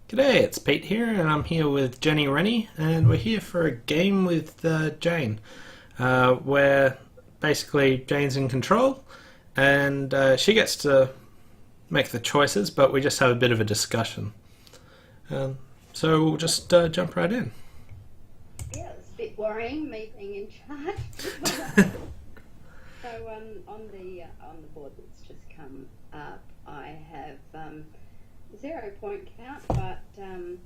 G'day, it's Pete here, and I'm here with Jenny Rennie, and we're here for a game with Jane, where basically Jane's in control, and she gets to make the choices, but we just have a bit of a discussion. So we'll just jump right in. Yeah, it's a bit worrying, me being in charge. On the board that's just come up, I have 0 point count, but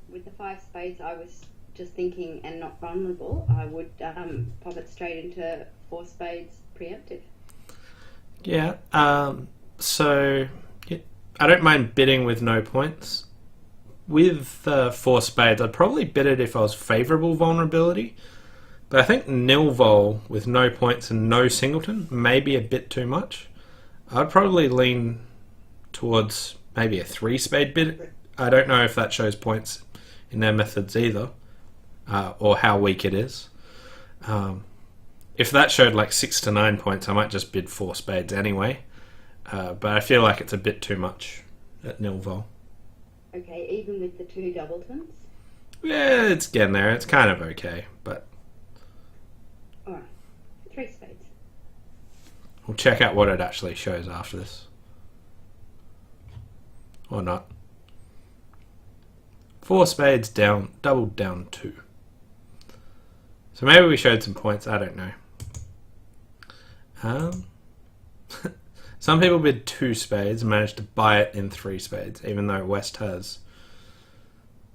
with the 5 spades, I was just thinking, and not vulnerable, I would pop it straight into 4 spades preemptive. Yeah. So yeah, I don't mind bidding with no points. With 4 spades, I'd probably bid it if I was favourable vulnerability. But I think nil vol with no points and no singleton may be a bit too much. I'd probably lean towards maybe a 3 spade bid. I don't know if that shows points in their methods either, or how weak it is. If that showed like 6 to 9 points, I might just bid 4 spades anyway. But I feel like it's a bit too much at nil vol. Okay, even with the 2 doubletons? Yeah, it's getting there. It's kind of okay, but Alright, 3 spades. we'll check out what it actually shows after this. Or not. 4 spades down, doubled down 2. So maybe we showed some points, I don't know. Some people bid 2 spades and managed to buy it in 3 spades, even though West has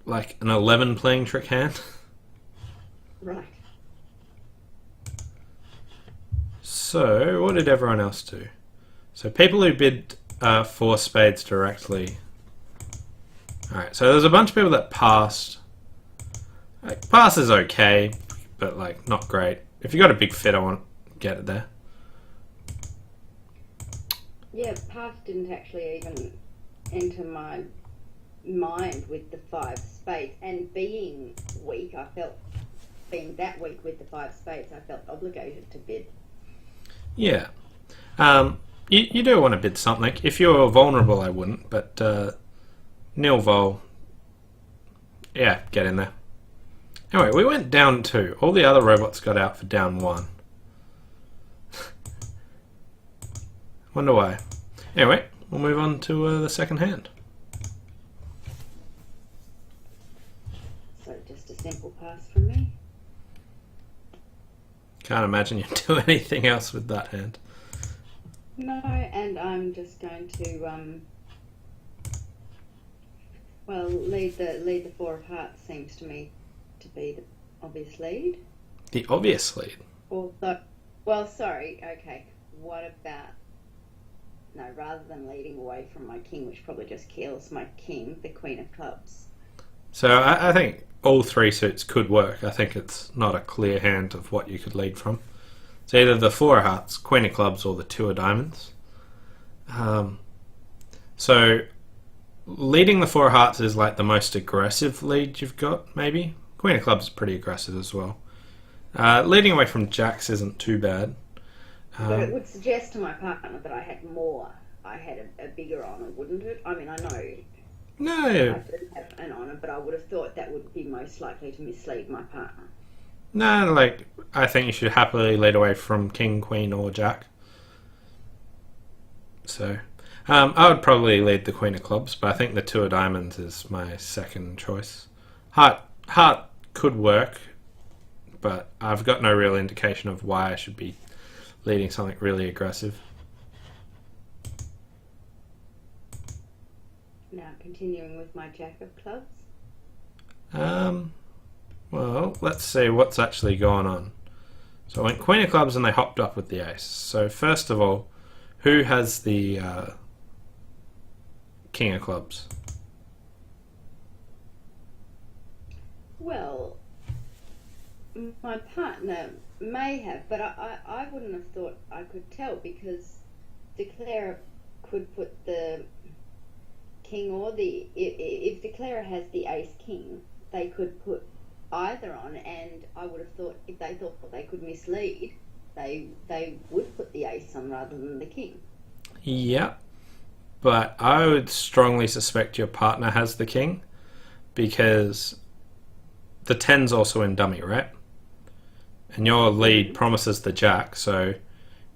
like an 11 playing trick hand. Right. So, what did everyone else do? So people who bid 4 spades directly. Alright, so there's a bunch of people that passed. Like, pass is okay, but like not great. If you got a big fit, I want to get it there. Yeah, pass didn't actually even enter my mind with the 5 spades, and being weak, I felt, being that weak with the 5 spades, I felt obligated to bid. Yeah. You do want to bid something. If you're vulnerable, I wouldn't, but nil vol, yeah, get in there. Anyway, we went down 2. All the other robots got out for down 1. Wonder why. Anyway, we'll move on to the second hand. So just a simple pass from me. Can't imagine you do anything else with that hand. No, and I'm just going to lead the 4 of hearts seems to me to be the obvious lead. The obvious lead. Although, well, sorry, okay. What about, no, rather than leading away from my king, which probably just kills my king, the queen of clubs. So I think all 3 suits could work. I think it's not a clear hand of what you could lead from. It's either the 4 of hearts, queen of clubs, or the 2 of diamonds. So leading the 4 of hearts is like the most aggressive lead you've got, maybe. Queen of clubs is pretty aggressive as well. Leading away from jacks isn't too bad. But it would suggest to my partner that I had a bigger honour, wouldn't it? I mean, I know No, I didn't have an honour, but I would have thought that would be most likely to mislead my partner. no, like, I think you should happily lead away from king, queen, or jack. So, I would probably lead the queen of clubs, but I think the 2 of diamonds is my second choice. Heart could work, but I've got no real indication of why I should be leading something really aggressive. Now, continuing with my jack of clubs. Well, let's see what's actually going on. So I went queen of clubs and they hopped up with the ace. So first of all, who has the king of clubs? Well, my partner may have, but I wouldn't have thought I could tell, because Declare could put the king or if Declare has the ace king, they could put either on, and I would have thought if they thought that they could mislead, they would put the ace on rather than the king. Yeah, but I would strongly suspect your partner has the king, because the 10's also in dummy, right? And your lead promises the jack, so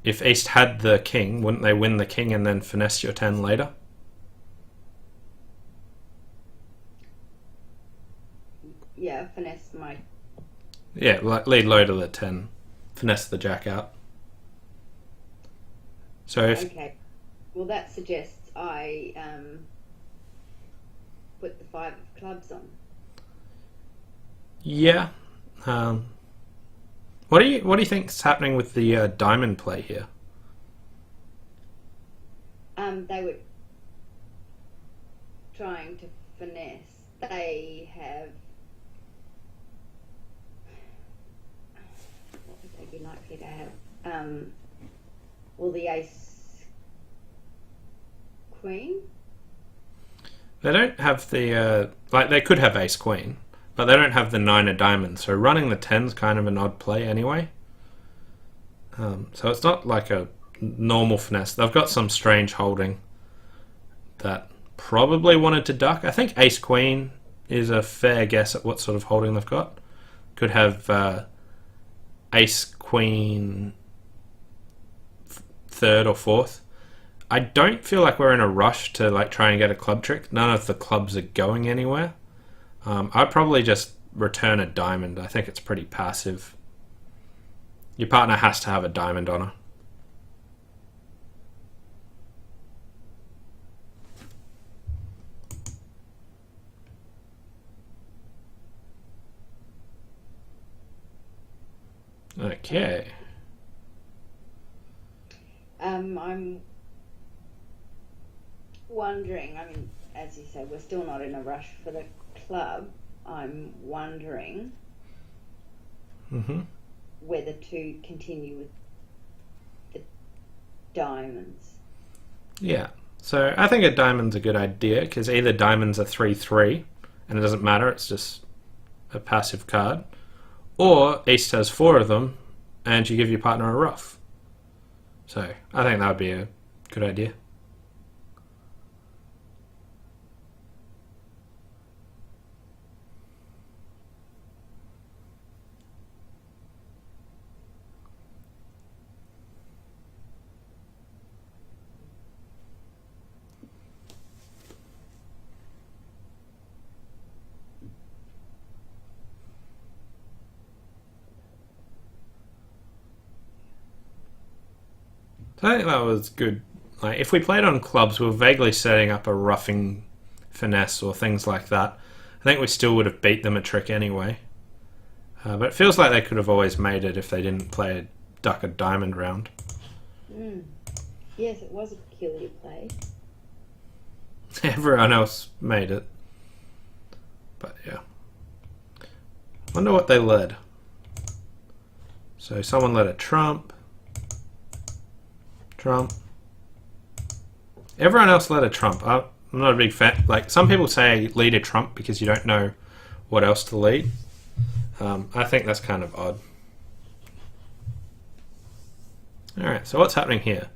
if East had the king, wouldn't they win the king and then finesse your 10 later? Yeah, finesse my... Yeah, like lead low to the 10, finesse the jack out. So if... Okay. Well, that suggests I put the 5 of clubs on. Yeah. What do you think's happening with the diamond play here? They were trying to finesse. They have... What would they be likely to have? Well, the ace queen. They don't have the... like, they could have ace queen, but they don't have the 9 of diamonds, so running the 10's kind of an odd play anyway. So it's not like a normal finesse. They've got some strange holding that probably wanted to duck. I think ace queen is a fair guess at what sort of holding they've got. Could have ace queen third or fourth. I don't feel like we're in a rush to like try and get a club trick. None of the clubs are going anywhere. I'd probably just return a diamond. I think it's pretty passive. Your partner has to have a diamond on her. Okay. I'm wondering, I mean, as you say, we're still not in a rush for the club. I'm wondering whether to continue with the diamonds. Yeah. So I think a diamond's a good idea because either diamonds are 3-3 and it doesn't matter, it's just a passive card, or East has 4 of them and you give your partner a ruff. So I think that would be a good idea. I think that was good. Like, if we played on clubs, we were vaguely setting up a roughing finesse or things like that. I think we still would have beat them a trick anyway. But it feels like they could have always made it if they didn't play a duck a diamond round. Yes, it was a peculiar play. Everyone else made it. But yeah. Wonder what they led. So someone led a trump. Trump. Everyone else led a trump. I'm not a big fan. Like, some people say lead a trump because you don't know what else to lead. I think that's kind of odd. Alright, so what's happening here?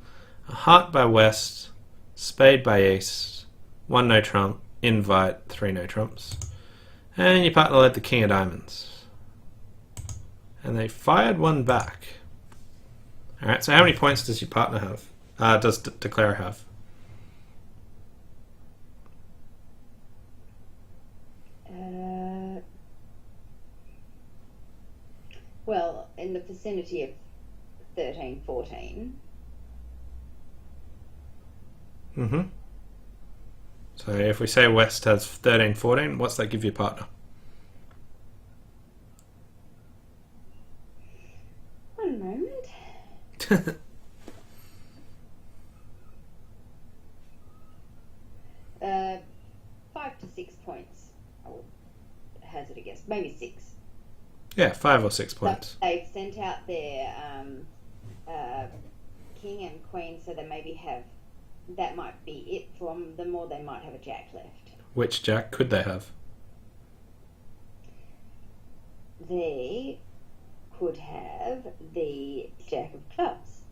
A heart by West, spade by East, 1 no trump, invite, 3 no trumps. And your partner led the king of diamonds. And they fired 1 back. Alright, so how many points does your partner have? Does Declare have? Well, in the vicinity of 13, 14. So if we say West has 13, 14, what's that give your partner? One moment. 5 to 6 points. I would hazard a guess. Maybe 6. Yeah, 5 or 6 points. They've sent out their king and queen, so they maybe have... That might be it from them, or they might have a jack left. Which jack could they have? They could have the jack of clubs.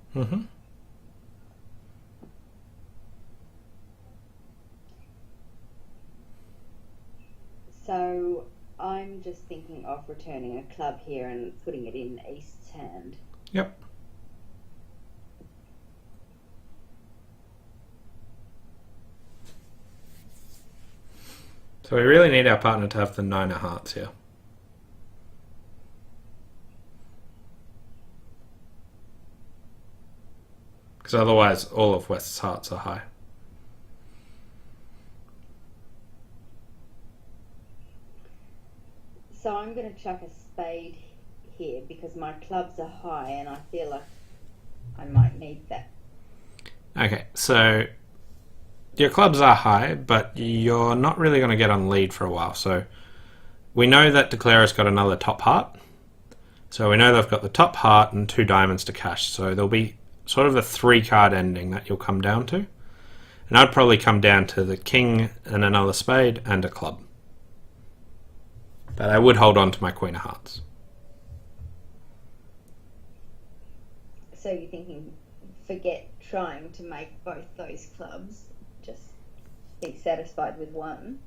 So I'm just thinking of returning a club here and putting it in East's hand. Yep. So we really need our partner to have the 9 of hearts here. Because otherwise all of West's hearts are high. So I'm going to chuck a spade here because my clubs are high and I feel like I might need that. Okay, so your clubs are high, but you're not really going to get on lead for a while. So we know that Declara's got another top heart. So we know they've got the top heart and 2 diamonds to cash. So there'll be sort of a 3-card ending that you'll come down to. And I'd probably come down to the king and another spade and a club. But I would hold on to my queen of hearts. So you're thinking, forget trying to make both those clubs, just be satisfied with one.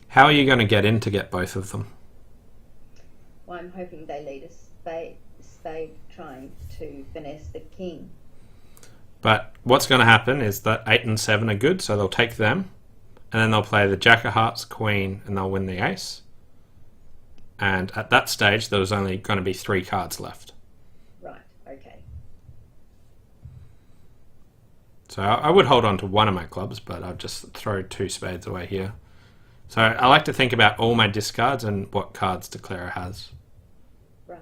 How are you going to get in to get both of them? Well, I'm hoping they lead a spade trying to finesse the king. But what's going to happen is that 8 and 7 are good, so they'll take them, and then they'll play the jack of hearts, queen, and they'll win the ace. And at that stage, there was only going to be 3 cards left. Right, okay. So I would hold on to one of my clubs, but I'd just throw 2 spades away here. So I like to think about all my discards and what cards Declara has. Right.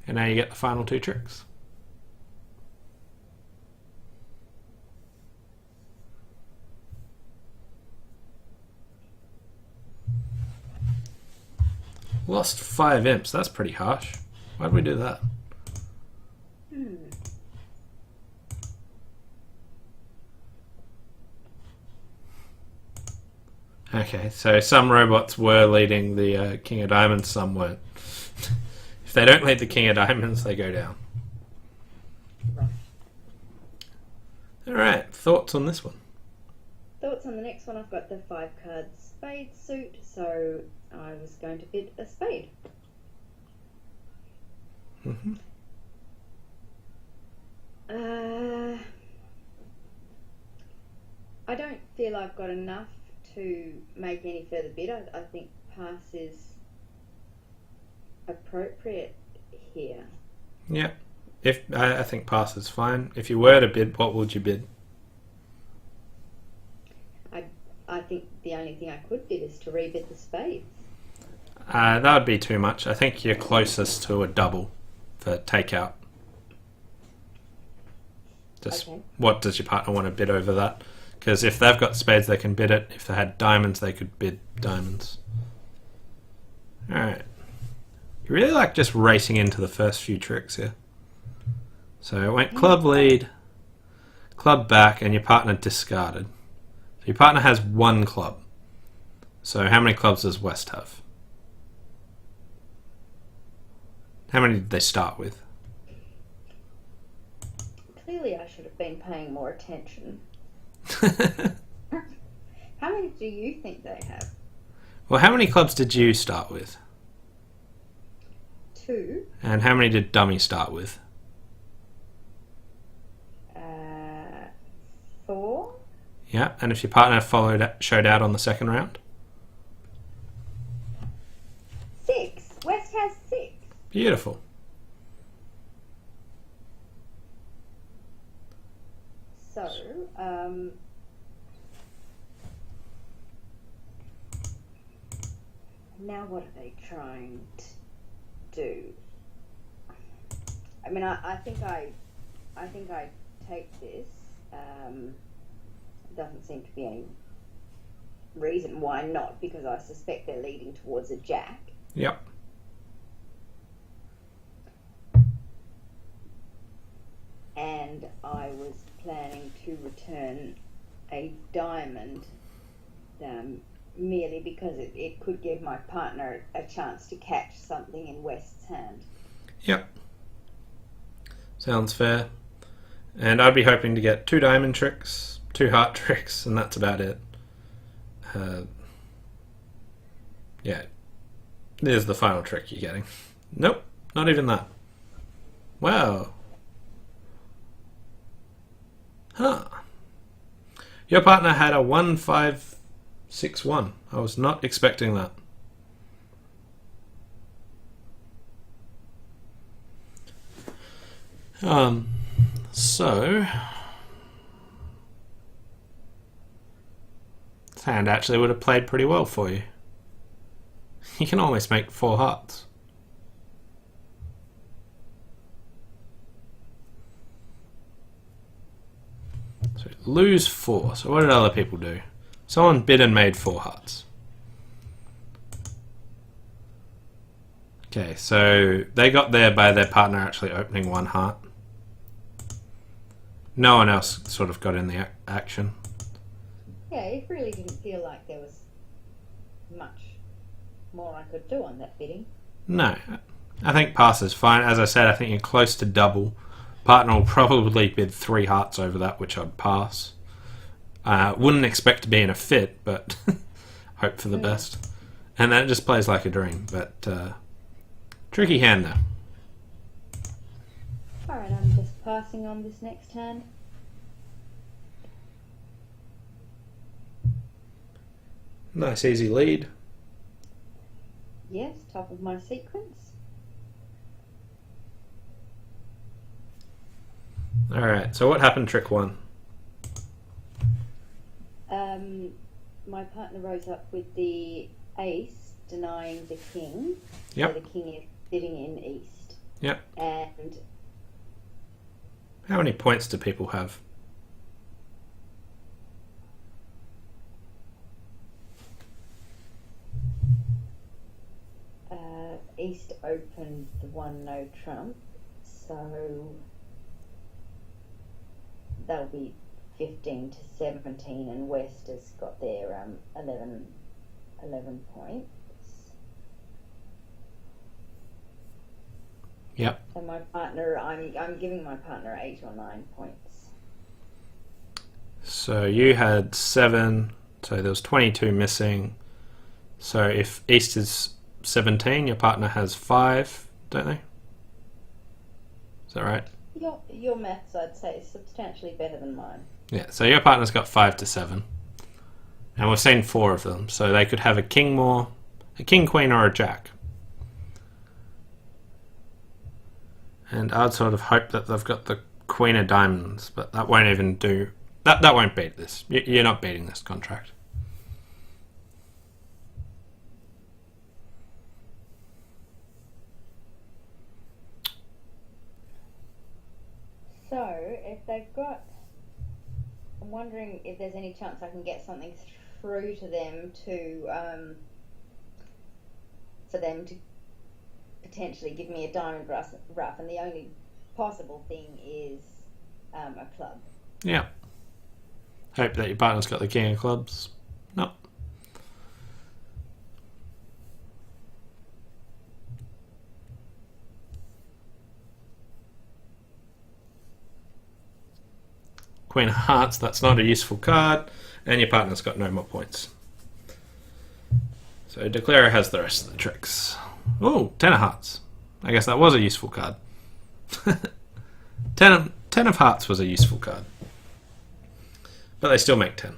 And now you get the final 2 tricks. Lost 5 imps. That's pretty harsh. Why'd we do that? Okay, so some robots were leading the King of Diamonds, some weren't. If they don't lead the King of Diamonds, they go down. Right. Alright, thoughts on this one? Thoughts on the next one? I've got the 5 card spade suit, so I was going to bid a spade. Mm-hmm. I don't feel I've got enough to make any further bid. I think pass is appropriate here. Yeah. I think pass is fine. If you were to bid, what would you bid? I think the only thing I could bid is to rebid the spades. That would be too much. I think you're closest to a double for takeout. Just Okay. What does your partner want to bid over that? Because if they've got spades, they can bid it. If they had diamonds, they could bid diamonds. Alright. You really like just racing into the first few tricks here. So it went club lead, club back, and your partner discarded. So your partner has 1 club. So how many clubs does West have? How many did they start with? Clearly I should have been paying more attention. How many do you think they have? Well, how many clubs did you start with? 2. And how many did Dummy start with? 4. Yeah, and if your partner showed out on the second round? 6. West has 6. Beautiful. So, now what are they trying to do? I mean, I think I take this. Doesn't seem to be any reason why not, because I suspect they're leading towards a jack. Yep. And I was planning to return a diamond merely because it could give my partner a chance to catch something in West's hand. Yep. Sounds fair. And I'd be hoping to get 2 diamond tricks, 2 heart tricks, and that's about it. Yeah. There's the final trick you're getting. Nope, not even that. Wow. Huh. Your partner had a 1-5-6-1. I was not expecting that. So this hand actually would have played pretty well for you. You can almost make 4 hearts. So lose 4. So what did other people do? Someone bid and made 4 hearts. Okay, so they got there by their partner actually opening 1 heart. No one else sort of got in the action. Yeah, it really didn't feel like there was much more I could do on that bidding. No, I think pass is fine. As I said, I think you're close to double. Partner will probably bid 3 hearts over that, which I'd pass. Wouldn't expect to be in a fit, but hope for the best. And then it just plays like a dream, but tricky hand though. Alright, I'm just passing on this next hand. Nice easy lead. Yes, top of my sequence. Alright, so what happened trick 1? My partner rose up with the ace, denying the king. Yep. So the king is sitting in east. Yep. And How many points do people have? east opened the 1 no trump, so they'll be 15 to 17, and west has got their 11 points. Yep. So my partner, I'm giving my partner 8 or 9 points. So you had 7, so there was 22 missing. So if east is 17, your partner has 5, don't they? Is that right? Your maths, I'd say, is substantially better than mine. Yeah, so your partner's got 5 to 7. And we've seen 4 of them, so they could have a king more, a king, queen, or a jack. And I'd sort of hope that they've got the queen of diamonds, but that won't even do. That won't beat this. You're not beating this contract. So, if they've got... I'm wondering if there's any chance I can get something through to them to... for them to potentially give me a diamond rough, and the only possible thing is a club. Yeah. Hope that your partner's got the king of clubs. No. Queen of hearts, that's not a useful card, and your partner's got no more points. So Declarer has the rest of the tricks. Oh, 10 of hearts. I guess that was a useful card. 10 of hearts was a useful card. But they still make 10.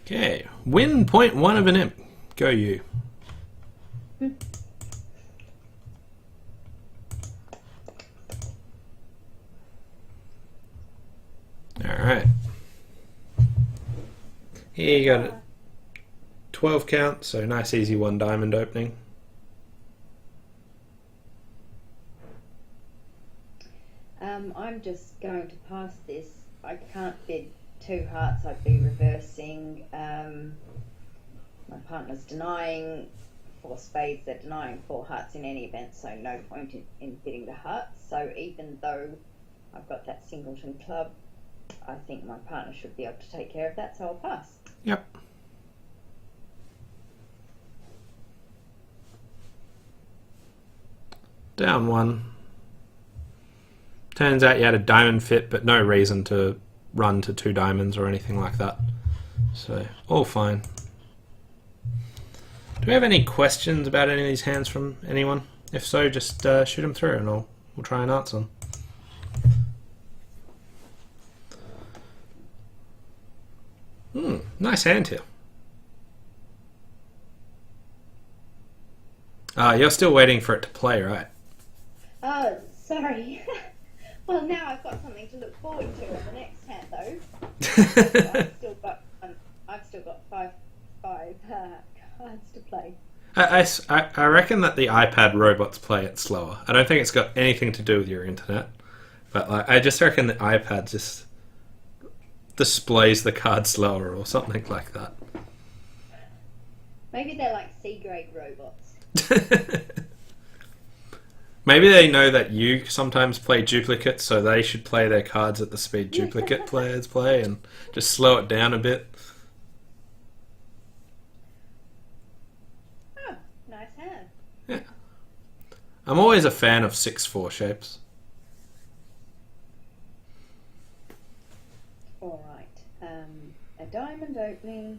Okay, win point 1 of an imp. Go you. Alright. Here you got it. 12 count, so nice easy 1 diamond opening. I'm just going to pass this. I can't bid 2 hearts, I'd be reversing. My partner's denying 4 spades, they're denying 4 hearts in any event, so no point in bidding the hearts. So even though I've got that singleton club, I think my partner should be able to take care of that, so I'll pass. Yep. Down one. Turns out you had a diamond fit, but no reason to run to 2 diamonds or anything like that. So, all fine. Do we have any questions about any of these hands from anyone? If so, just shoot them through and we'll try and answer them. Nice hand here. You're still waiting for it to play, right? Oh, sorry. Well, now I've got something to look forward to on the next hand, though. I've still got five cards to play. I reckon that the iPad robots play it slower. I don't think it's got anything to do with your internet, but like, I just reckon the iPad just displays the card slower or something like that. Maybe they're like C-grade robots. Maybe they know that you sometimes play duplicates, so they should play their cards at the speed duplicate players play and just slow it down a bit. Oh, nice hand. Yeah. I'm always a fan of 6-4 shapes. All right. A diamond opening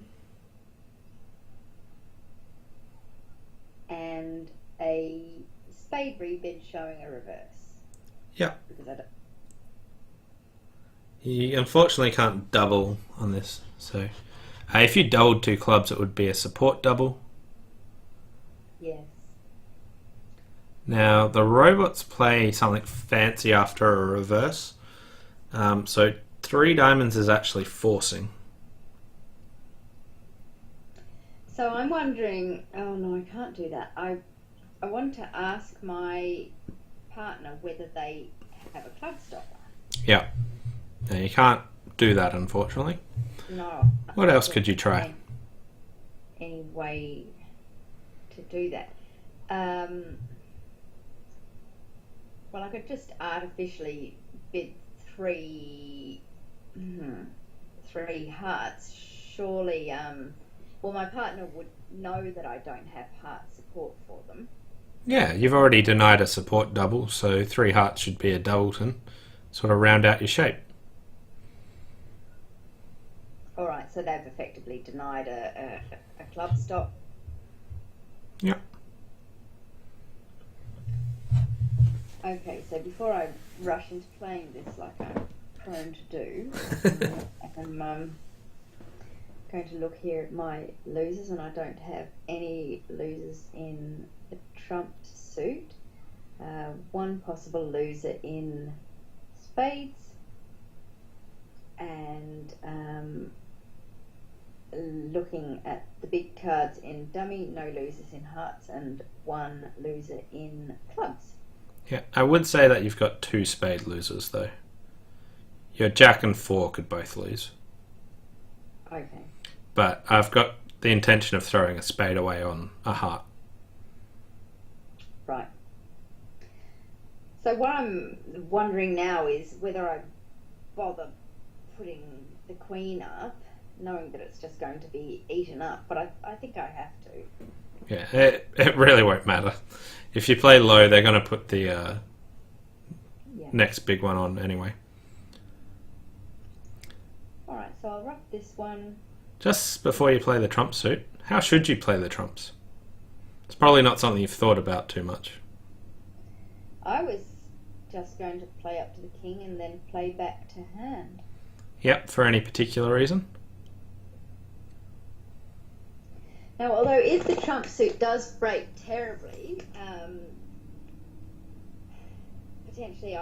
and a spade rebid showing a reverse. Yeah. Because I don't... You unfortunately can't double on this, so if you doubled 2 clubs, it would be a support double. Yes. Now the robots play something fancy after a reverse, so 3 diamonds is actually forcing. So I'm wondering. Oh no, I can't do that. I want to ask my partner whether they have a club stopper. Yeah. No, you can't do that, unfortunately. No. What else could you try? Any way to do that? Well, I could just artificially bid 3 hearts. Surely, well, my partner would know that I don't have heart support for them. Yeah, you've already denied a support double, so 3 hearts should be a doubleton. Sort of round out your shape. All right, so they've effectively denied a club stop. Yep. Okay, so before I rush into playing this like I'm prone to do, I'm going to look here at my losers, and I don't have any losers in the trumped suit. One possible loser in spades, and looking at the big cards in dummy, no losers in hearts, and 1 loser in clubs. Yeah, I would say that you've got 2 spade losers, though. Your jack and 4 could both lose. Okay. But I've got the intention of throwing a spade away on a heart. Right. So what I'm wondering now is whether I bother putting the queen up, knowing that it's just going to be eaten up, but I think I have to. Yeah, it really won't matter. If you play low, they're going to put the next big one on anyway. Alright, so I'll rough this one. Just before you play the trump suit, how should you play the trumps? It's probably not something you've thought about too much. I was just going to play up to the king and then play back to hand. Yep, for any particular reason? Now, although if the trump suit does break terribly, potentially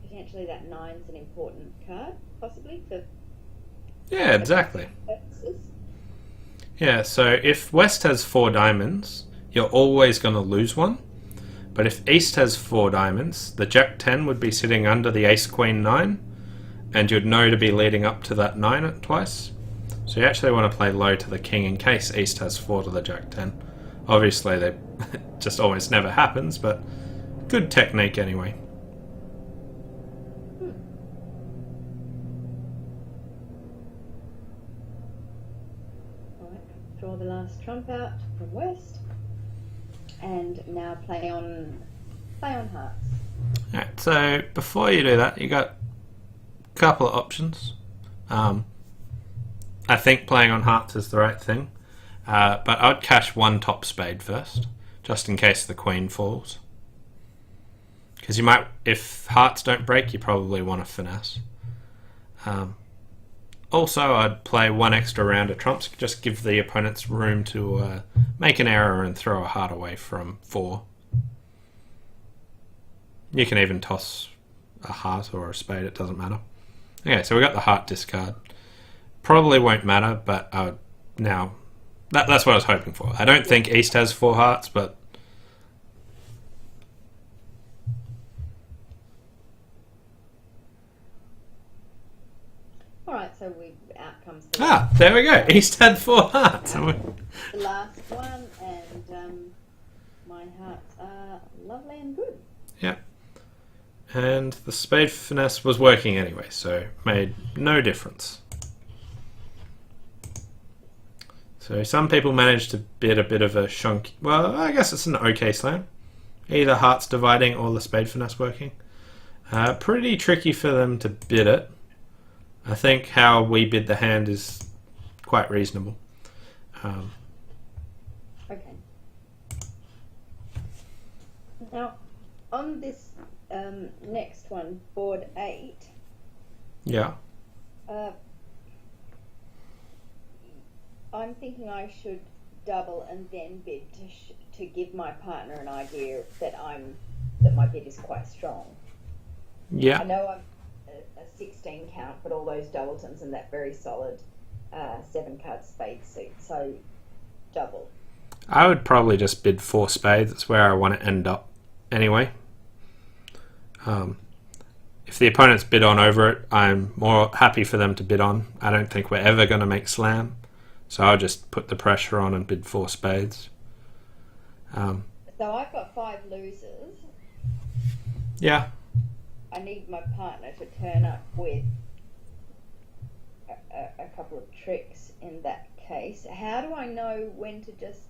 potentially that 9's an important card, possibly, for... Yeah, exactly. Purposes. Yeah, so if West has 4 diamonds, you're always going to lose one. But if East has 4 diamonds, the Jack 10 would be sitting under the Ace Queen 9, and you'd know to be leading up to that 9 twice. So you actually want to play low to the King in case East has 4 to the Jack 10. Obviously, that just almost never happens, but good technique anyway. draw the last trump out from West, and now play on hearts. Alright, so before you do that, you got a couple of options. I think playing on hearts is the right thing, but I would cash one top spade first, just in case the queen falls. Because you might, if hearts don't break, you probably want to finesse. Also, I'd play one extra round of trumps, just give the opponents room to make an error and throw a heart away from 4. You can even toss a heart or a spade, it doesn't matter. Okay, so we got the heart discard. Probably won't matter, but now that's what I was hoping for. I don't think East has 4 hearts, but Alright, so out comes there we go. East had 4 hearts. the last one, and my hearts are lovely and good. Yeah. And the spade finesse was working anyway, so made no difference. So some people managed to bid a bit of a shonky... Well, I guess it's an okay slam. Either hearts dividing or the spade finesse working. Pretty tricky for them to bid it. I think how we bid the hand is quite reasonable. Okay. Now, on this next one, board 8, Yeah. I'm thinking I should double and then bid to give my partner an idea that my bid is quite strong. Yeah. I know I'm a 16 count, but all those doubletons and that very solid 7 card spade suit, so double. I would probably just bid 4 spades. That's where I want to end up anyway. If the opponents bid on over it, I'm more happy for them to bid on. I don't think we're ever going to make slam, so I'll just put the pressure on and bid 4 spades. So I've got 5 losers. Yeah. I need my partner to turn up with a couple of tricks in that case. How do I know when to just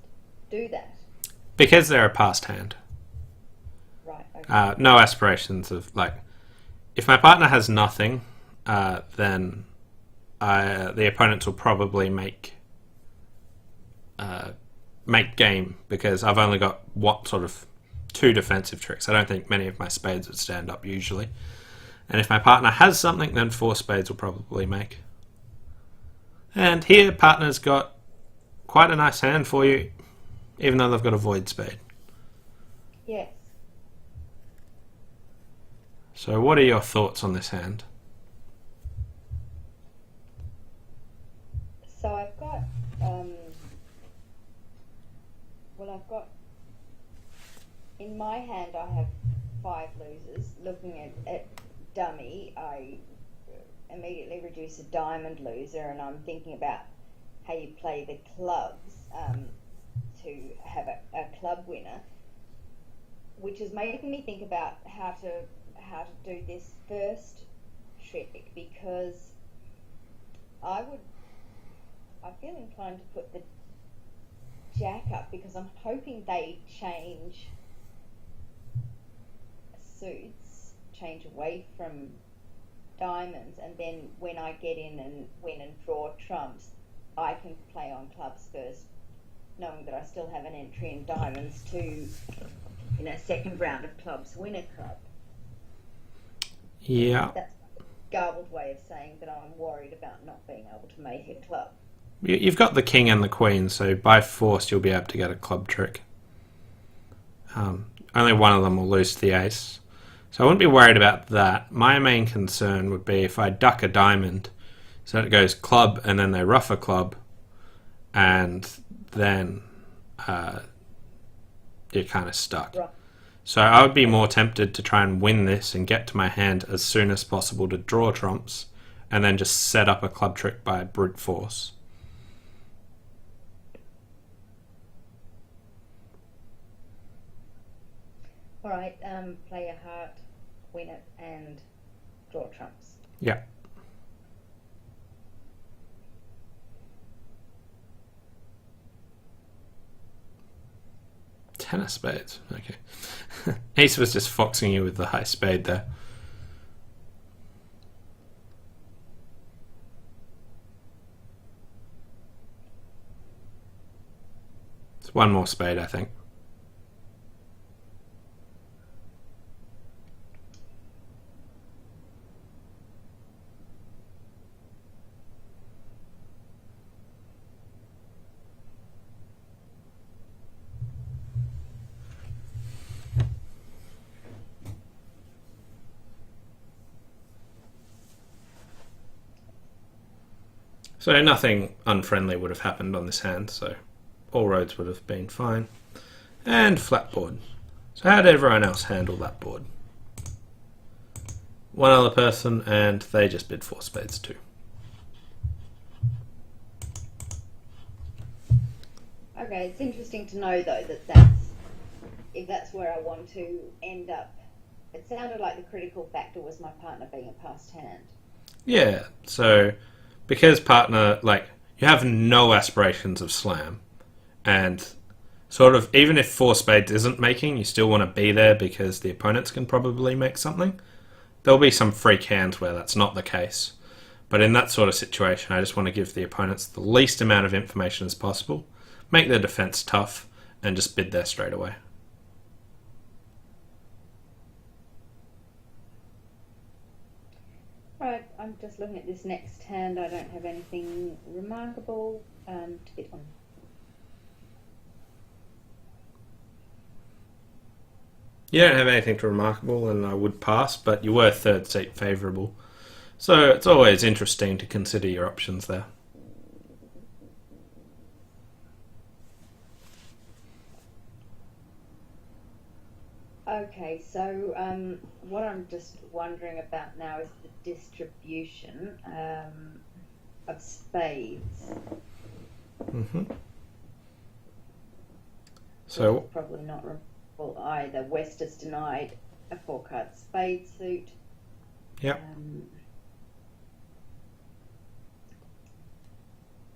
do that? Because they're a passed hand. Right, okay. No aspirations of, like... If my partner has nothing, then the opponents will probably make game, because I've only got what sort of 2 defensive tricks. I don't think many of my spades would stand up usually. And if my partner has something, then 4 spades will probably make. And here, partner's got quite a nice hand for you, even though they've got a void spade. Yes. So what are your thoughts on this hand? So I've got, in my hand I have 5 losers. Looking at dummy, I immediately reduce a diamond loser, and I'm thinking about how you play the clubs to have a club winner, which is making me think about how to do this first trick, because I feel inclined to put the jack up, because I'm hoping they change suits, change away from diamonds, and then when I get in and win and draw trumps, I can play on clubs first, knowing that I still have an entry in diamonds to, second round of clubs, win a club. Yeah. That's a garbled way of saying that I'm worried about not being able to make a club. You've got the king and the queen, so by force you'll be able to get a club trick. Only one of them will lose to the ace. So I wouldn't be worried about that. My main concern would be if I duck a diamond, so it goes club and then they ruff a club, and then you're kind of stuck. Right. So I would be more tempted to try and win this and get to my hand as soon as possible to draw trumps, and then just set up a club trick by brute force. All right, play a heart, win it, and draw trumps. Yeah. Ten of spades. Okay. Ace was just foxing you with the high spade there. It's one more spade, I think. So nothing unfriendly would have happened on this hand, so all roads would have been fine. And flat board. So how did everyone else handle that board? One other person, and they just bid 4 spades too. Okay, it's interesting to know though that if that's where I want to end up. It sounded like the critical factor was my partner being a passed hand. Yeah, so because partner, like, you have no aspirations of slam, and sort of, even if 4 spades isn't making, you still want to be there because the opponents can probably make something. There'll be some freak hands where that's not the case, but in that sort of situation, I just want to give the opponents the least amount of information as possible, make their defense tough, and just bid there straight away. Right, I'm just looking at this next hand. I don't have anything remarkable to bid on. You don't have anything too remarkable, and I would pass, but you were third seat favourable. So it's always interesting to consider your options there. Okay, so what I'm just wondering about now is the distribution of spades. So It's probably not remarkable either. West has denied a 4-card spade suit. yep.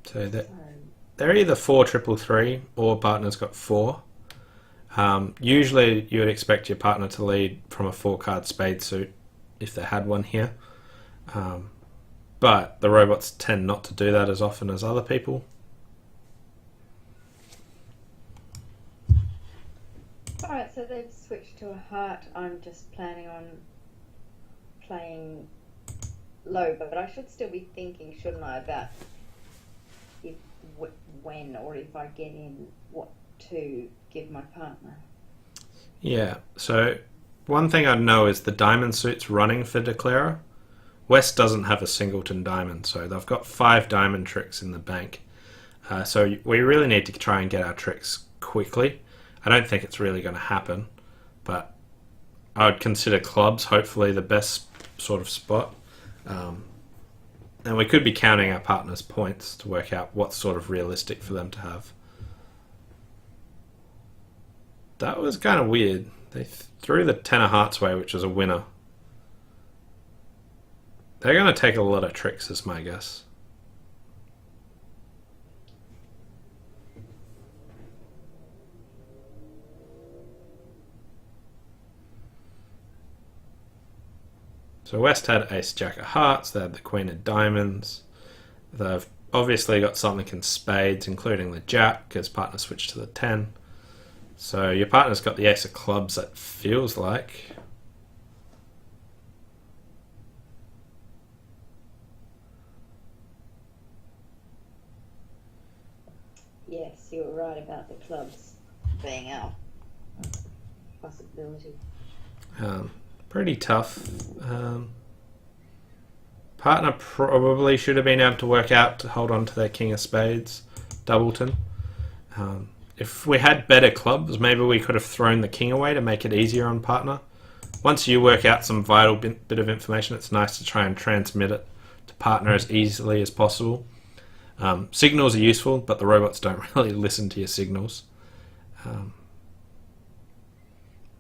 So they're either 4-3-3 or partner's got 4. Usually you would expect your partner to lead from a 4-card spade suit if they had one here. But the robots tend not to do that as often as other people. Alright, so they've switched to a heart. I'm just planning on playing low, but I should still be thinking, shouldn't I, about if, when or if I get in, what to give my partner. Yeah, so one thing I'd know is the diamond suit's running for Declarer. West doesn't have a singleton diamond, so they've got 5 diamond tricks in the bank. So we really need to try and get our tricks quickly. I don't think it's really going to happen, but I would consider clubs hopefully the best sort of spot. And we could be counting our partner's points to work out what's sort of realistic for them to have. That was kind of weird. They threw the 10 of hearts away, which was a winner. They're going to take a lot of tricks, is my guess. So West had ace jack of hearts, they had the queen of diamonds. They've obviously got something in spades, including the jack, because partner switched to the 10. So your partner's got the ace of clubs, it feels like. Yes, you were right about the clubs being our possibility. Pretty tough. Partner probably should have been able to work out to hold on to their king of spades, doubleton. If we had better clubs, maybe we could have thrown the king away to make it easier on partner. Once you work out some vital bit of information, it's nice to try and transmit it to partner as easily as possible. Signals are useful, but the robots don't really listen to your signals.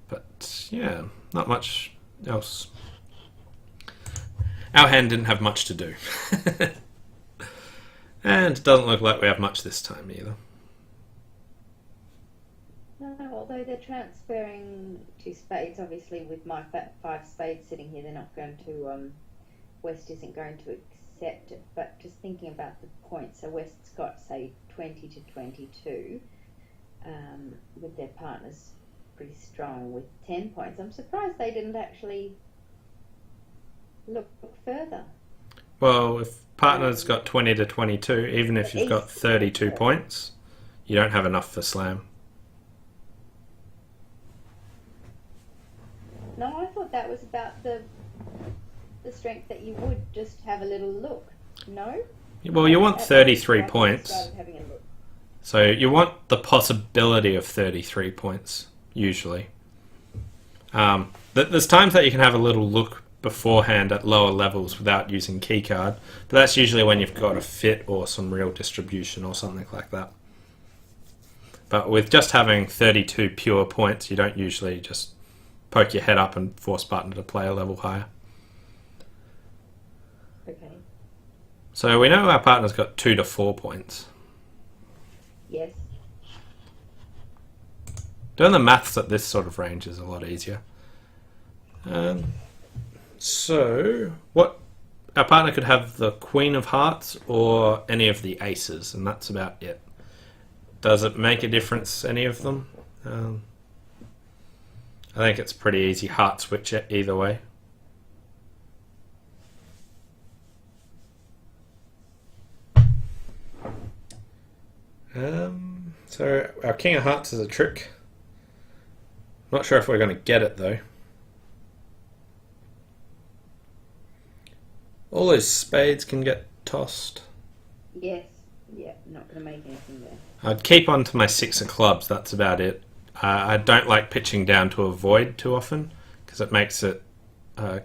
But yeah, not much else. Our hand didn't have much to do. And it doesn't look like we have much this time either. No, although they're transferring to spades, obviously with my five spades sitting here, they're not going to. West isn't going to accept it. But just thinking about the points, so West's got say 20 to 22, with their partners pretty strong with 10 points. I'm surprised they didn't actually look further. Well, if partner's got 20 to 22, even if you've got 32 points, you don't have enough for slam. No, I thought that was about the strength that you would just have a little look. No? Well, you want 33 I points. started having a look. So you want the possibility of 33 points, usually. There's times that you can have a little look beforehand at lower levels without using keycard, but that's usually when you've got a fit or some real distribution or something like that. But with just having 32 pure points, you don't usually just poke your head up and force partner to play a level higher. Okay. So we know our partner's got 2 to 4 points. Yes. Doing the maths at this sort of range is a lot easier. So, what our partner could have the Queen of Hearts or any of the aces, and that's about it. Does it make a difference, any of them? I think it's pretty easy heart switch it either way. So our King of Hearts is a trick. Not sure if we're going to get it though. All those spades can get tossed. Yes. Yeah, not going to make anything there. I'd keep on to my 6 of clubs, that's about it. I don't like pitching down to a void too often, because it makes it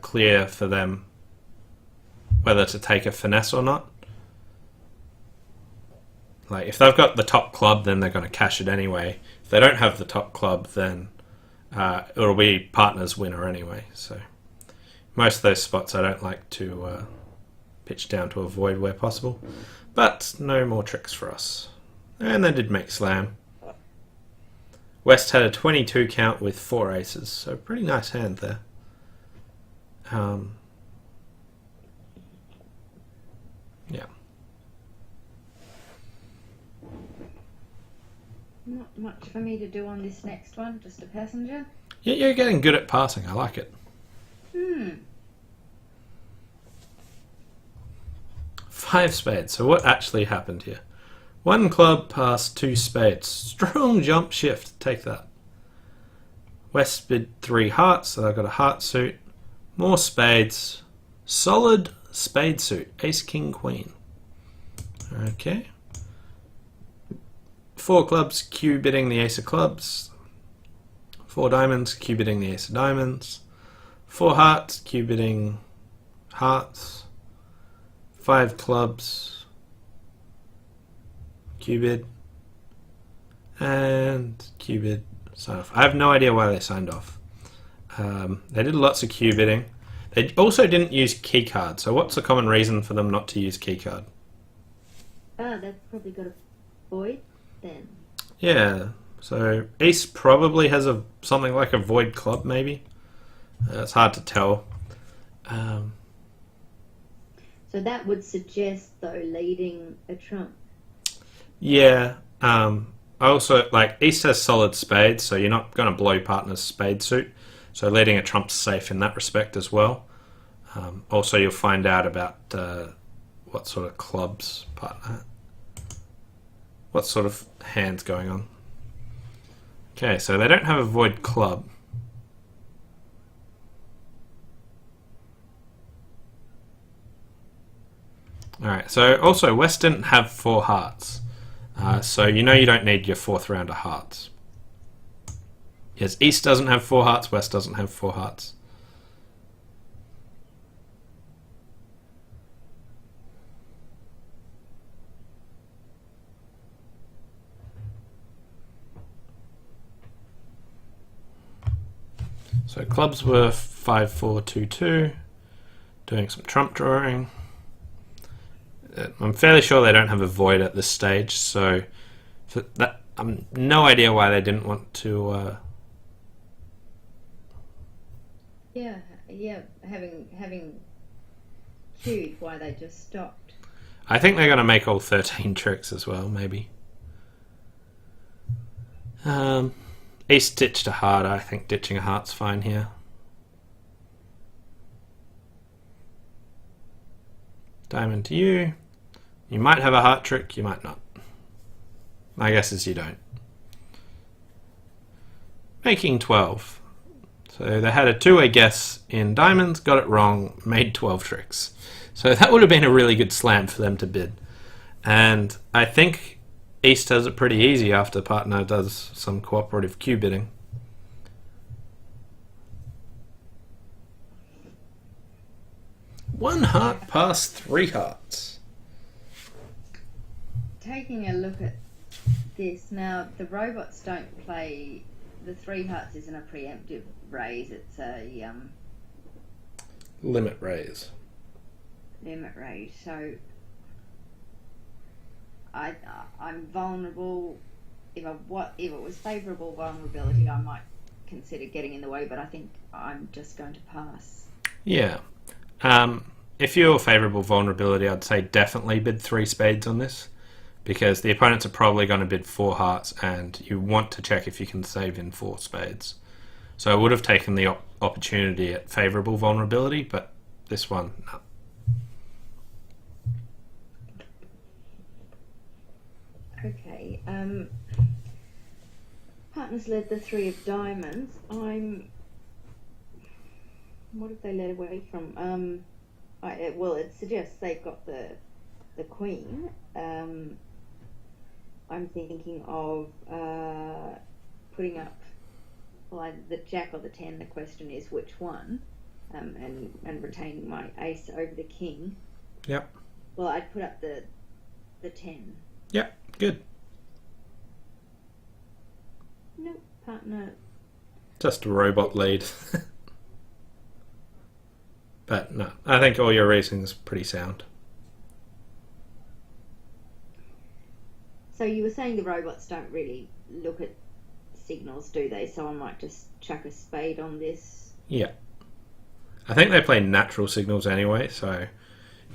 clear for them whether to take a finesse or not. Like, if they've got the top club, then they're going to cash it anyway. If they don't have the top club, then it'll be partner's winner anyway. So most of those spots I don't like to pitch down to a void where possible. But no more tricks for us. And they did make slam. West had a 22 count with 4 aces, so pretty nice hand there. Yeah. Not much for me to do on this next one, just a passenger. Yeah, you're getting good at passing, I like it. 5 spades, so what actually happened here? 1 club past 2 spades. Strong jump shift, take that. West bid 3 hearts, so they've got a heart suit. More spades. Solid spade suit. Ace, king, queen. Okay. 4 clubs, Q bidding the ace of clubs. 4 diamonds, Q bidding the ace of diamonds. 4 hearts, Q bidding hearts. 5 clubs, Q bid, and Q bid sign off. I have no idea why they signed off. They did lots of Q bidding. They also didn't use keycard. So what's the common reason for them not to use keycard? They've probably got a void then. Yeah. So Ace probably has something like a void club, maybe. It's hard to tell. So that would suggest, though, leading a trump. Yeah. I also, like, East has solid spades, so you're not going to blow partner's spade suit. So leading a trump's safe in that respect as well. Also, you'll find out about what sort of clubs partner, what sort of hands going on. Okay, so they don't have a void club. Alright, so also West didn't have 4 hearts. So you know you don't need your 4th round of hearts. Yes, East doesn't have 4 hearts, West doesn't have 4 hearts. So clubs were 5, 4, 2, 2. Doing some trump drawing. I'm fairly sure they don't have a void at this stage, so no idea why they didn't want to. Yeah, having cued why they just stopped. I think they're going to make all 13 tricks as well, maybe. East ditched a heart. I think ditching a heart's fine here. Diamond to you. You might have a heart trick, you might not. My guess is you don't. Making 12. So they had a two-way guess in diamonds, got it wrong, made 12 tricks. So that would have been a really good slam for them to bid. And I think East does it pretty easy after partner does some cooperative cue bidding. One heart past 3 hearts. Taking a look at this now, the robots don't play. The 3 hearts isn't a preemptive raise; it's a Limit raise. limit raise. So I'm vulnerable. If it was favourable vulnerability, I might consider getting in the way, but I think I'm just going to pass. Yeah. If you're favourable vulnerability, I'd say definitely bid 3 spades on this, because the opponents are probably going to bid 4 hearts, and you want to check if you can save in 4 spades. So I would have taken the opportunity at favourable vulnerability, but this one, no. Okay. Partners led the 3 of diamonds. What have they led away from? Well, it suggests they've got the queen. I'm thinking of putting up either the jack or the 10. The question is which one, and retaining my ace over the king. Yep. Well, I'd put up the 10. Yep. Good. No, partner. Just a robot lead. But no, I think all your reasoning's pretty sound. So you were saying the robots don't really look at signals, do they? So I might just chuck a spade on this. Yeah. I think they play natural signals anyway, so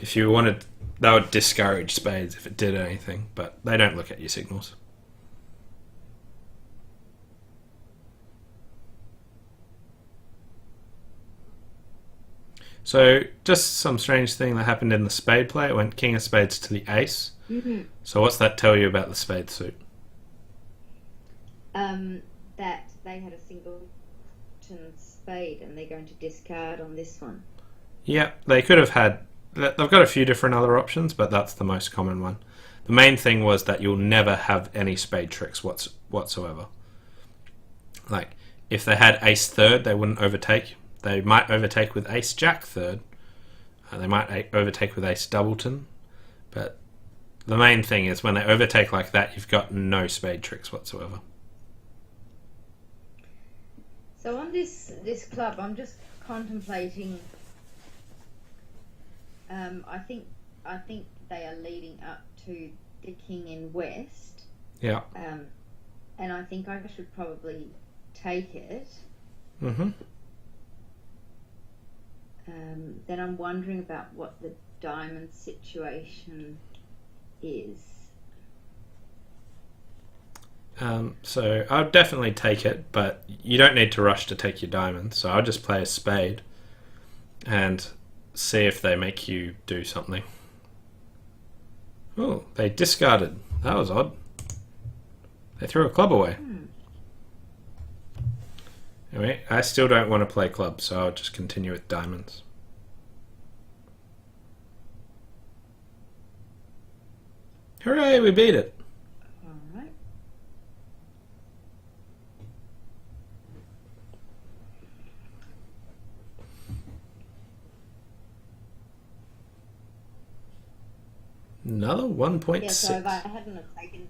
if you wanted, they would discourage spades if it did anything, but they don't look at your signals. So just some strange thing that happened in the spade play. It went king of spades to the ace. Mm-hmm. So what's that tell you about the spade suit? That they had a singleton spade and they're going to discard on this one. Yeah, they could have had... They've got a few different other options, but that's the most common one. The main thing was that you'll never have any spade tricks whatsoever. Like, if they had ace third, they wouldn't overtake. They might overtake with ace jack third. They might overtake with ace doubleton. But the main thing is when they overtake like that, you've got no spade tricks whatsoever. So on this club, I'm just contemplating. I think they are leading up to the king in west. Yeah. And I think I should probably take it. Mm-hmm. Then I'm wondering about what the diamond situation is. So I'll definitely take it, but you don't need to rush to take your diamond. So I'll just play a spade and see if they make you do something. Oh, they discarded. That was odd. They threw a club away. Anyway, I still don't want to play clubs, so I'll just continue with diamonds. Hooray, we beat it. Alright. Another 1.6. Yeah, so if I hadn't have taken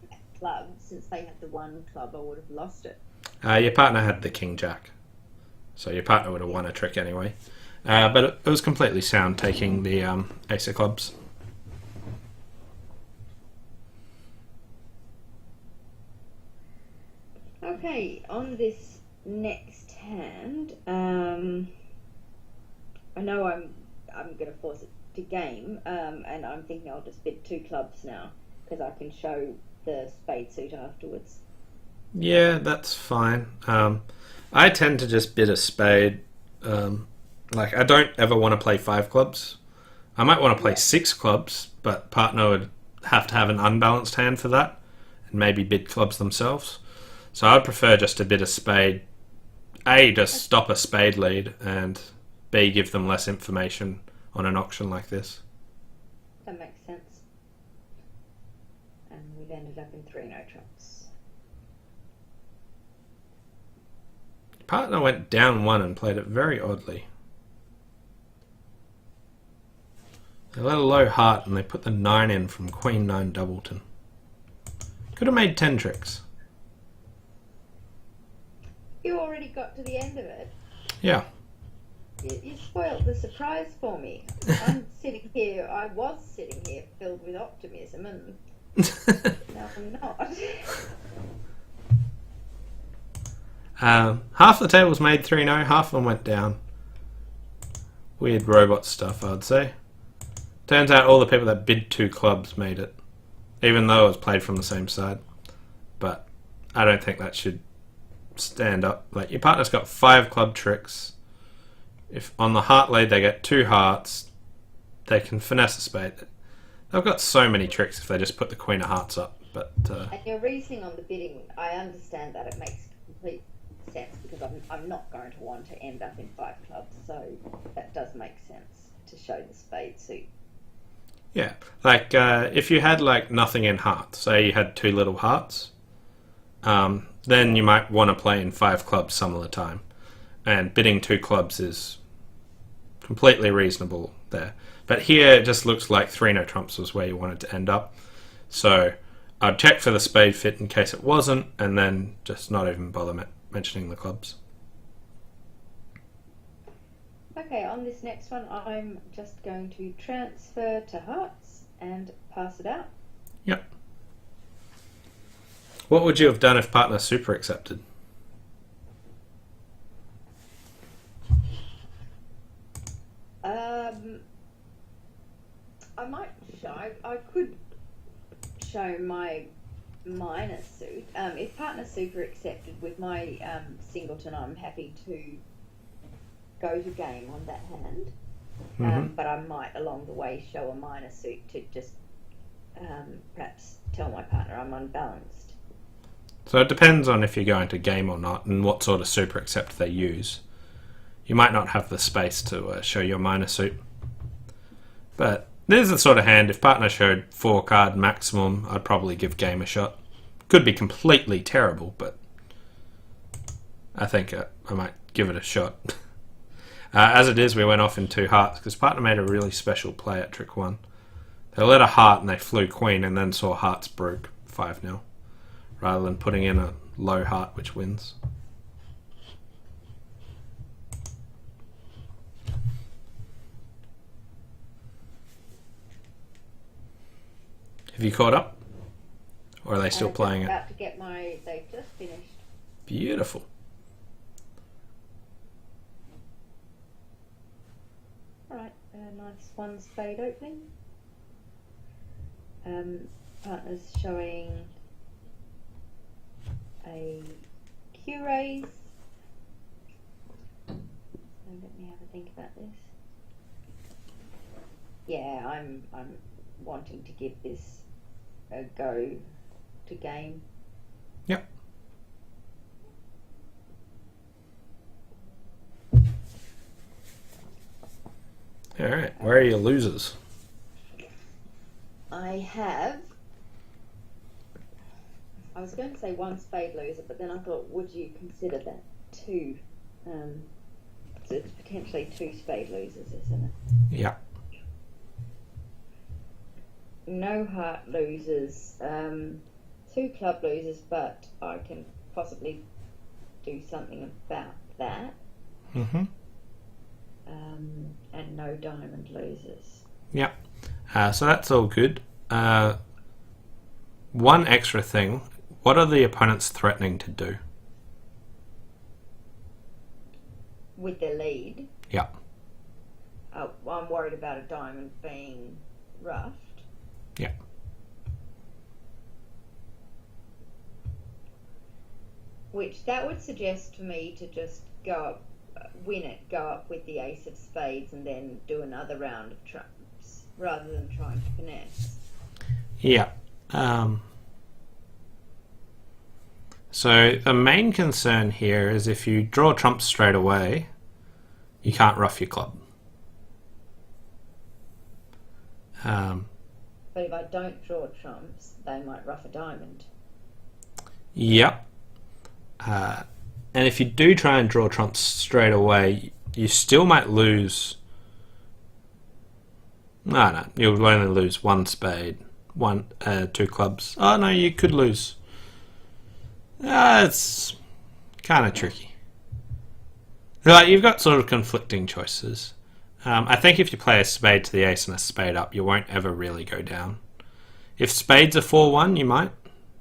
that club, since they had the one club, I would have lost it. Your partner had the king jack, so your partner would have won a trick anyway. But it was completely sound taking the ace of clubs. Okay, on this next hand, I know I'm going to force it to game, and I'm thinking I'll just bid 2 clubs now because I can show the spade suit afterwards. Yeah, that's fine. I tend to just bid a spade. Like, I don't ever want to play 5 clubs. I might want to play 6 clubs, but partner would have to have an unbalanced hand for that, and maybe bid clubs themselves. So I'd prefer just to bid a spade. A, to stop a spade lead, and B, give them less information on an auction like this. That makes sense. And we've ended up in 3 no trumps. Partner went down 1 and played it very oddly. They let a low heart and they put the 9 in from Queen 9 doubleton. Could have made 10 tricks. You already got to the end of it. Yeah. You spoiled the surprise for me. I was sitting here filled with optimism, and now I'm not. Half the tables made 3-0, half of them went down. Weird robot stuff, I'd say. Turns out all the people that bid 2 clubs made it, even though it was played from the same side. But I don't think that should stand up. Like, your partner's got 5 club tricks. If on the heart lead they get 2 hearts, they can finesse a spade. They've got so many tricks if they just put the Queen of Hearts up. But and your reasoning on the bidding, I understand that. It makes complete sense because I'm not going to want to end up in 5 clubs, so that does make sense to show the spade suit. yeah, like if you had like nothing in hearts, say you had 2 little hearts, then you might want to play in 5 clubs some of the time, and bidding 2 clubs is completely reasonable there. But here it just looks like 3 no trumps was where you wanted to end up, so I'd check for the spade fit in case it wasn't, and then just not even bother mentioning the clubs. Okay, on this next one, I'm just going to transfer to hearts and pass it out. Yep. What would you have done if partner super accepted? I might show. I could show my minor suit. If partner super accepted with my singleton, I'm happy to go to game on that hand. But I might along the way show a minor suit to just perhaps tell my partner I'm unbalanced. So it depends on if you're going to game or not and what sort of super accept they use. You might not have the space to show your minor suit. But there's the sort of hand, if partner showed 4 card maximum, I'd probably give game a shot. Could be completely terrible, but I think I might give it a shot. As it is, we went off in 2 hearts because partner made a really special play at trick 1. They let a heart and they flew queen and then saw hearts broke 5-0, rather than putting in a low heart which wins. Have you caught up? Or are they still playing it? About to get they've just finished. Beautiful. Alright, a nice 1 spade opening. Partner's showing a Q raise. So let me have a think about this. Yeah, I'm wanting to give this a go to game. Yep. Alright, where are your losers? I was going to say 1 spade loser, but then I thought, would you consider that 2? So it's potentially 2 spade losers, isn't it? Yeah. No heart losers, 2 club losers, but I can possibly do something about that. And no diamond losers. Yeah. So that's all good. One extra thing. What are the opponents threatening to do? with their lead. Yeah. I'm worried about a diamond being ruffed. Yeah. Which that would suggest to me to just go up, win it, go up with the ace of spades and then do another round of trumps rather than trying to finesse. Yeah. So the main concern here is if you draw trumps straight away, you can't ruff your club. But if I don't draw trumps, they might ruff a diamond. Yep. And if you do try and draw trumps straight away, you still might lose. No, you'll only lose one spade, two clubs. Oh no, you could lose. It's kind of tricky. Like, you've got sort of conflicting choices. I think if you play a spade to the ace and a spade up, you won't ever really go down. If spades are 4-1, you might.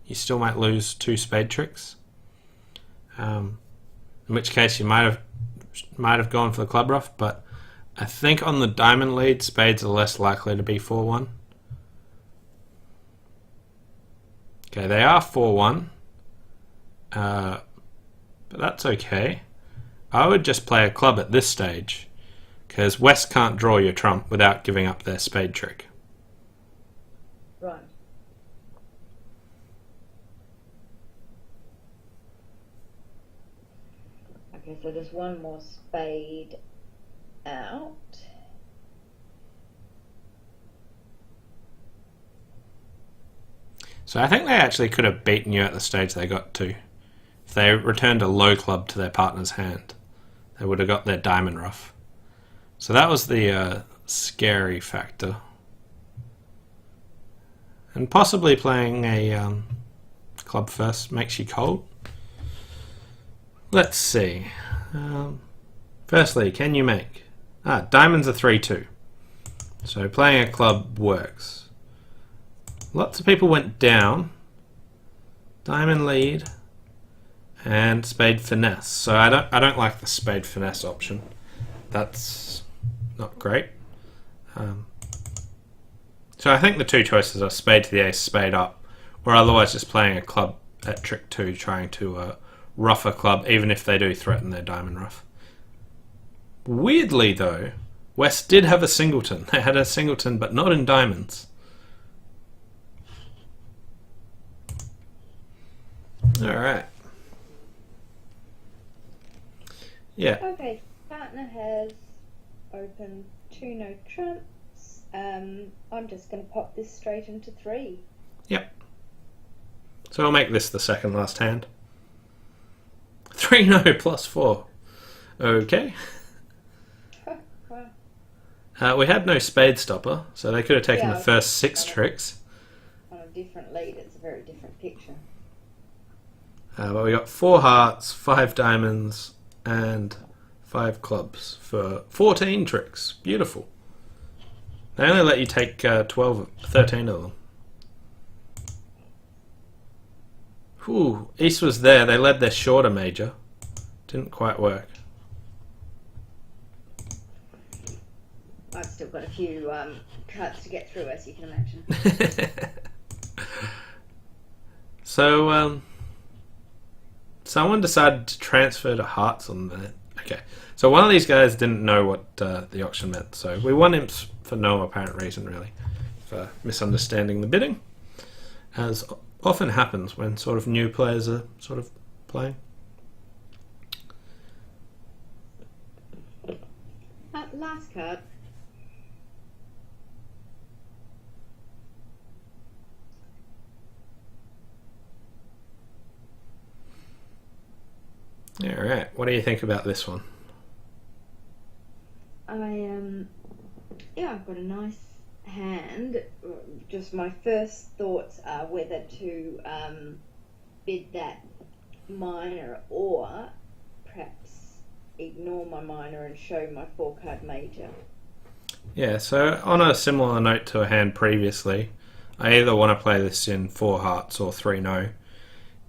You still might lose two spade tricks. In which case you might have gone for the club ruff, but I think on the diamond lead, spades are less likely to be 4-1. Okay, they are 4-1. But that's okay. I would just play a club at this stage, because West can't draw your trump without giving up their spade trick. Right. Okay, so there's one more spade out. So I think they actually could have beaten you at the stage they got to. If they returned a low club to their partner's hand, they would have got their diamond ruff. So that was the scary factor. And possibly playing a club first makes you cold. Let's see. Firstly, can you make? Diamonds are 3-2. So playing a club works. Lots of people went down. Diamond lead. And spade finesse. So I don't like the spade finesse option. That's not great. So I think the two choices are spade to the ace, spade up, or otherwise just playing a club at trick 2, trying to ruff a club, even if they do threaten their diamond ruff. Weirdly though, West did have a singleton. They had a singleton, but not in diamonds. Alright. Yeah. Okay, partner has opened 2 no trumps. I'm just going to pop this straight into 3. Yep. So I'll make this the second last hand. 3 no plus 4. Okay. Wow. We had no spade stopper, so they could have taken Yeah, the first 6 tricks. On a different lead, it's a very different picture. But we got 4 hearts, 5 diamonds, and 5 clubs for 14 tricks. Beautiful. They only let you take 13 of them. Whew, East was there. They led their shorter major. Didn't quite work. I've still got a few cards to get through, as you can imagine. So, someone decided to transfer to hearts on the... Okay, so one of these guys didn't know what the auction meant, so we won him for no apparent reason, really, for misunderstanding the bidding, as often happens when sort of new players are sort of playing. Last card. Alright, what do you think about this one? I've got a nice hand. Just my first thoughts are whether to bid that minor or perhaps ignore my minor and show my 4-card major. Yeah, so on a similar note to a hand previously, I either want to play this in 4 hearts or 3 no,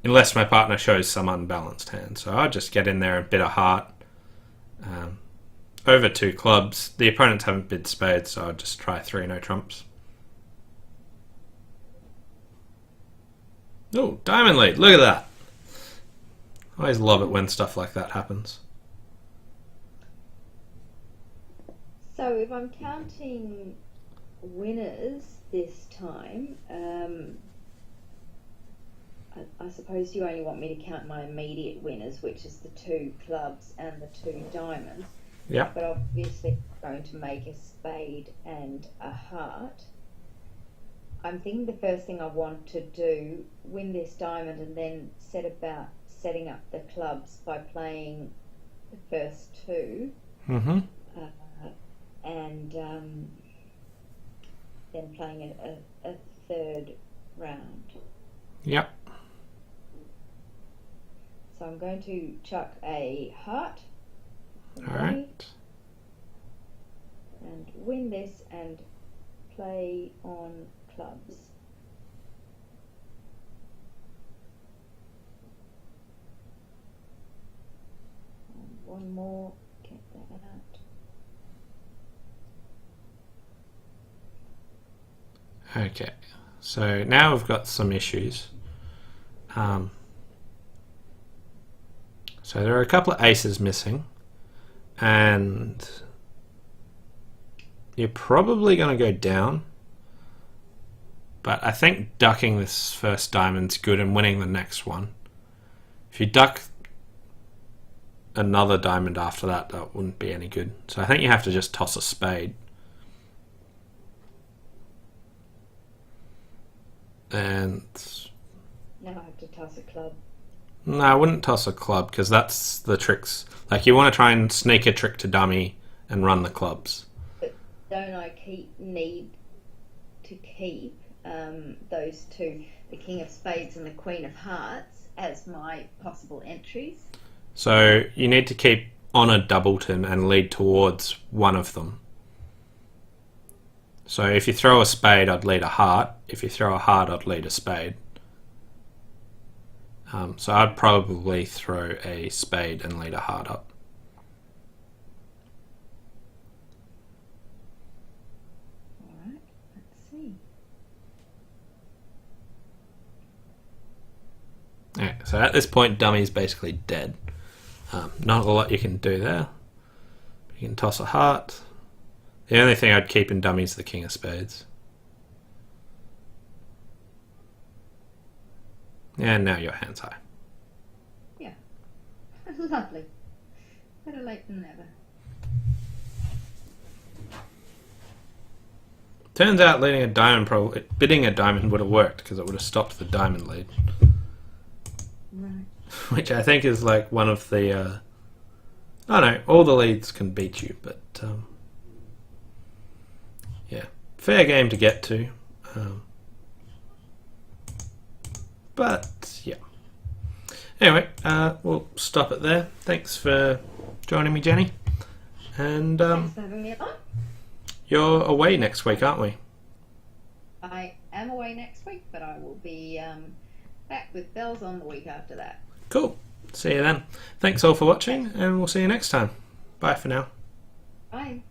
unless my partner shows some unbalanced hand. So I'll just get in there and bid a heart Over 2 clubs. The opponents haven't bid spades, so I'll just try 3 no trumps. Oh, diamond lead. Look at that. I always love it when stuff like that happens. So if I'm counting winners this time, I suppose you only want me to count my immediate winners, which is the 2 clubs and the 2 diamonds. Yeah. But obviously I'm going to make a spade and a heart. I'm thinking the first thing I want to do, win this diamond and then set about setting up the clubs by playing the first 2. Mm-hmm. And then playing a 3rd round. Yep. So I'm going to chuck a heart. Alright. And win this and play on clubs. And one more, get that out. Okay. So now we've got some issues. So there are a couple of aces missing, and you're probably going to go down, but I think ducking this first diamond's good and winning the next one. If you duck another diamond after that, that wouldn't be any good. So I think you have to just toss a spade. And Now I have to toss a club. no, I wouldn't toss a club because that's the tricks. Like you want to try and sneak a trick to dummy and run the clubs. But don't I need to keep those 2, the King of Spades and the Queen of Hearts, as my possible entries? So you need to keep on a doubleton and lead towards one of them. So if you throw a spade, I'd lead a heart. If you throw a heart, I'd lead a spade. So I'd probably throw a spade and lead a heart up. Alright, let's see. Yeah, so at this point, dummy's basically dead. Not a lot you can do there. You can toss a heart. The only thing I'd keep in dummy is the King of Spades. And now your hand's high. Yeah. Lovely. Better late than never. Turns out leading a diamond, bidding a diamond would have worked because it would have stopped the diamond lead. Right. Which I think is like one of the... I don't know, all the leads can beat you, but... yeah, fair game to get to. But, yeah. Anyway, we'll stop it there. Thanks for joining me, Jenny. And Thanks for having me on. you're away next week, aren't we? I am away next week, but I will be back with bells on the week after that. Cool. See you then. Thanks all for watching, and we'll see you next time. Bye for now. Bye.